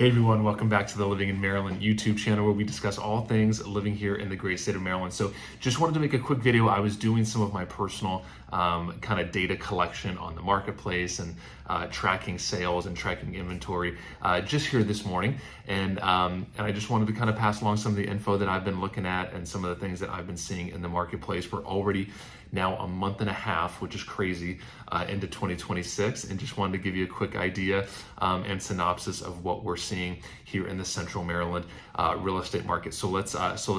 Hey everyone, welcome back to the Living in Maryland YouTube channel where we discuss all things living here in the great state of Maryland. So just wanted to make a quick video. I was doing some of my personal kind of data collection on the marketplace and tracking sales and tracking inventory just here this morning. And I just wanted to kind of pass along some of the info that I've been looking at and some of the things that I've been seeing in the marketplace. We're already now a month and a half, which is crazy, into 2026, and just wanted to give you a quick idea and synopsis of what we're seeing here in the Central Maryland real estate market. So let's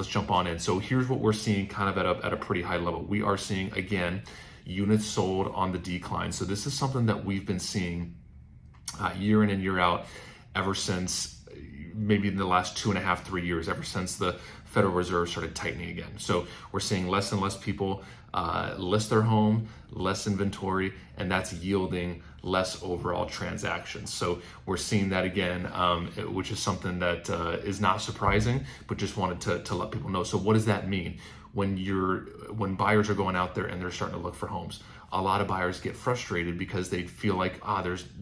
jump on in. So here's what we're seeing kind of at a pretty high level. We are seeing, again, units sold on the decline. So this is something that we've been seeing year in and year out ever since maybe in the last 2.5, 3 years, ever since the Federal Reserve started tightening again. So we're seeing less and less people list their home, less inventory, and that's yielding less overall transactions. So we're seeing that again, which is something that is not surprising, but just wanted to let people know. So what does that mean? When buyers are going out there and they're starting to look for homes, a lot of buyers get frustrated because they feel like,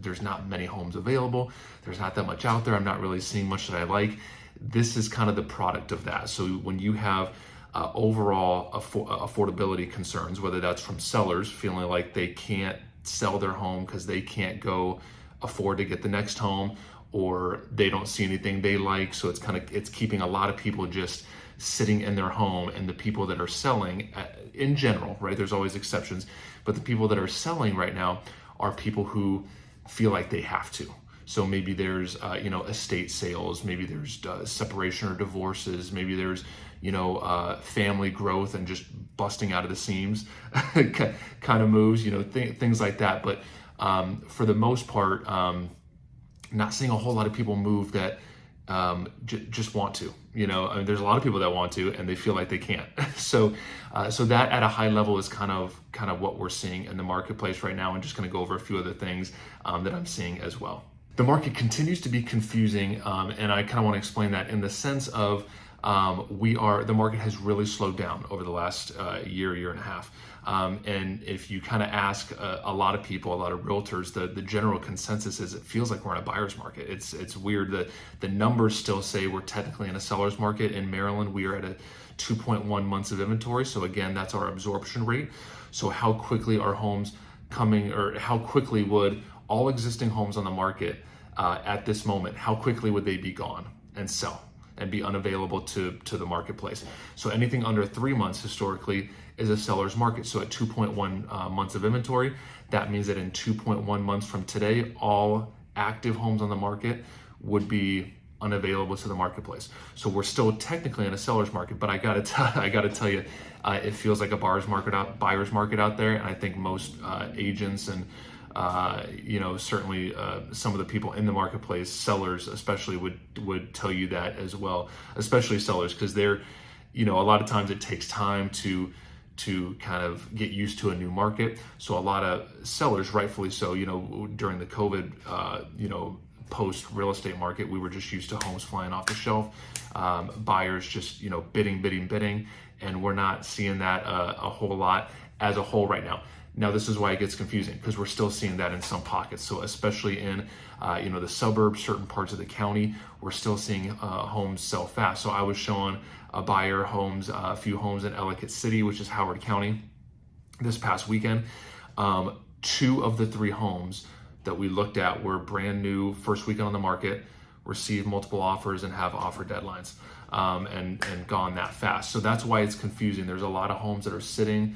there's not many homes available. There's not that much out there. I'm not really seeing much that I like. This is kind of the product of that. So when you have overall affordability concerns, whether that's from sellers feeling like they can't sell their home because they can't go afford to get the next home, or they don't see anything they like, so it's keeping a lot of people just sitting in their home. And the people that are selling, in general, right, there's always exceptions, but the people that are selling right now are people who feel like they have to. So maybe there's estate sales, maybe there's separation or divorces, maybe there's family growth and just busting out of the seams kind of moves, things like that. But for the most part, not seeing a whole lot of people move that just want to. I mean, there's a lot of people that want to and they feel like they can't. So that at a high level is kind of what we're seeing in the marketplace right now. I'm just going to go over a few other things that I'm seeing as well. The market continues to be confusing, and I kind of want to explain that in the sense of the market has really slowed down over the last year and a half. And if you kind of ask a lot of people, a lot of realtors, the general consensus is it feels like we're in a buyer's market. It's weird that the numbers still say we're technically in a seller's market. In Maryland, we are at a 2.1 months of inventory. So again, that's our absorption rate. So how quickly are homes coming, or how quickly would all existing homes on the market at this moment, how quickly would they be gone and sell and be unavailable to the marketplace? So anything under 3 months historically is a seller's market. So at 2.1 months of inventory, that means that in 2.1 months from today, all active homes on the market would be unavailable to the marketplace. So we're still technically in a seller's market, but I gotta tell you, it feels like a buyer's market out there. And I think most agents and certainly some of the people in the marketplace, sellers especially, would tell you that as well, especially sellers, because they're, a lot of times it takes time to kind of get used to a new market. So a lot of sellers, rightfully so, during the COVID, post real estate market, we were just used to homes flying off the shelf, buyers just, bidding, and we're not seeing that a whole lot as a whole right now. Now, this is why it gets confusing, because we're still seeing that in some pockets. So especially in, the suburbs, certain parts of the county, we're still seeing homes sell fast. So I was showing a buyer a few homes in Ellicott City, which is Howard County, this past weekend. 2 of the 3 homes that we looked at were brand new, first weekend on the market, received multiple offers and have offer deadlines, and gone that fast. So that's why it's confusing. There's a lot of homes that are sitting,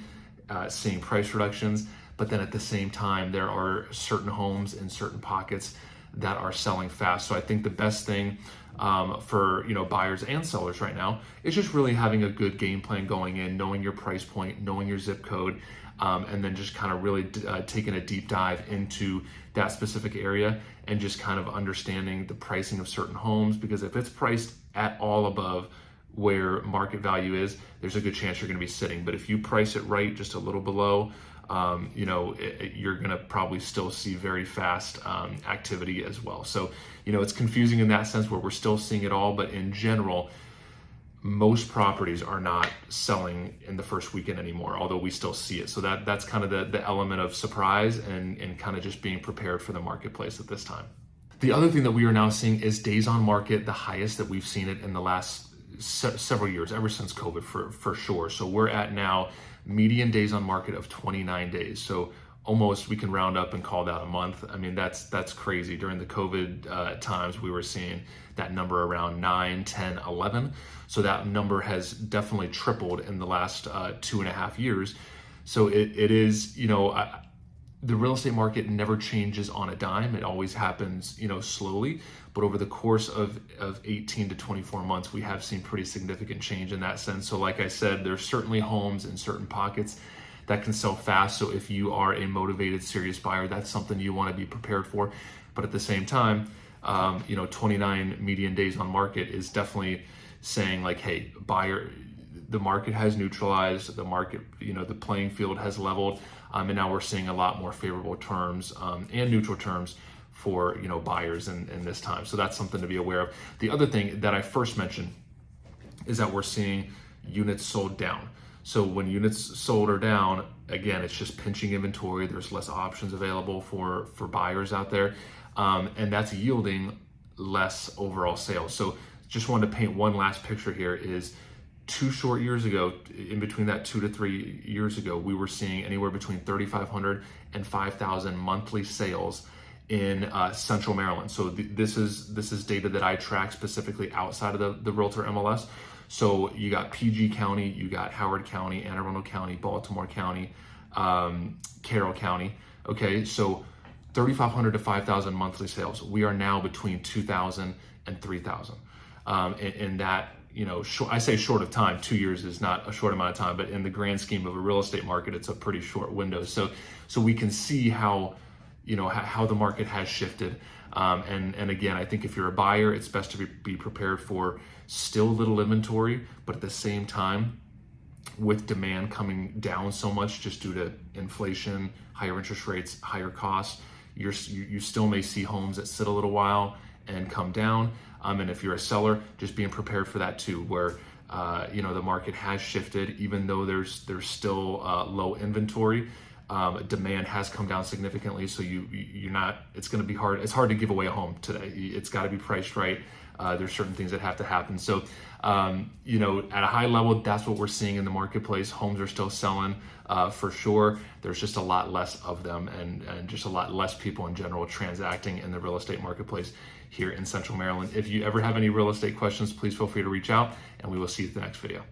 seeing price reductions, but then at the same time, there are certain homes in certain pockets that are selling fast. So I think the best thing for buyers and sellers right now is just really having a good game plan going in, knowing your price point, knowing your zip code, and then just kind of really taking a deep dive into that specific area and just kind of understanding the pricing of certain homes. Because if it's priced at all above where market value is, there's a good chance you're going to be sitting. But if you price it right, just a little below, you're going to probably still see very fast activity as well. So, it's confusing in that sense where we're still seeing it all, but in general, most properties are not selling in the first weekend anymore, although we still see it. So that's kind of the element of surprise and kind of just being prepared for the marketplace at this time. The other thing that we are now seeing is days on market, the highest that we've seen it in the last several years, ever since COVID for sure. So we're at now median days on market of 29 days. So almost we can round up and call that a month. I mean, that's crazy. During the COVID times, we were seeing that number around 9, 10, 11. So that number has definitely tripled in the last 2.5 years. So it is, the real estate market never changes on a dime. It always happens, slowly. But over the course of 18 to 24 months, we have seen pretty significant change in that sense. So like I said, there's certainly homes in certain pockets that can sell fast. So if you are a motivated, serious buyer, that's something you want to be prepared for. But at the same time, 29 median days on market is definitely saying like, hey, buyer, the market has neutralized, the market, the playing field has leveled, and now we're seeing a lot more favorable terms and neutral terms for buyers in this time. So that's something to be aware of. The other thing that I first mentioned is that we're seeing units sold down. So when units sold are down, again, it's just pinching inventory. There's less options available for buyers out there, and that's yielding less overall sales. So just wanted to paint one last picture here is 2 short years ago, in between that 2 to 3 years ago, we were seeing anywhere between 3,500 and 5,000 monthly sales in Central Maryland. So this is data that I track specifically outside of the Realtor MLS. So you got PG County, you got Howard County, Anne Arundel County, Baltimore County, Carroll County. Okay, so 3,500 to 5,000 monthly sales. We are now between 2,000 and 3,000. And that, I say short of time, 2 years is not a short amount of time, but in the grand scheme of a real estate market, it's a pretty short window. So we can see how the market has shifted. And again, I think if you're a buyer, it's best to be prepared for still little inventory, but at the same time, with demand coming down so much just due to inflation, higher interest rates, higher costs, you still may see homes that sit a little while and come down. And if you're a seller, just being prepared for that too, where the market has shifted, even though there's still low inventory. Demand has come down significantly, so you're not. It's going to be hard. It's hard to give away a home today. It's got to be priced right. There's certain things that have to happen. So, at a high level, that's what we're seeing in the marketplace. Homes are still selling for sure. There's just a lot less of them, and just a lot less people in general transacting in the real estate marketplace here in Central Maryland. If you ever have any real estate questions, please feel free to reach out, and we will see you at the next video.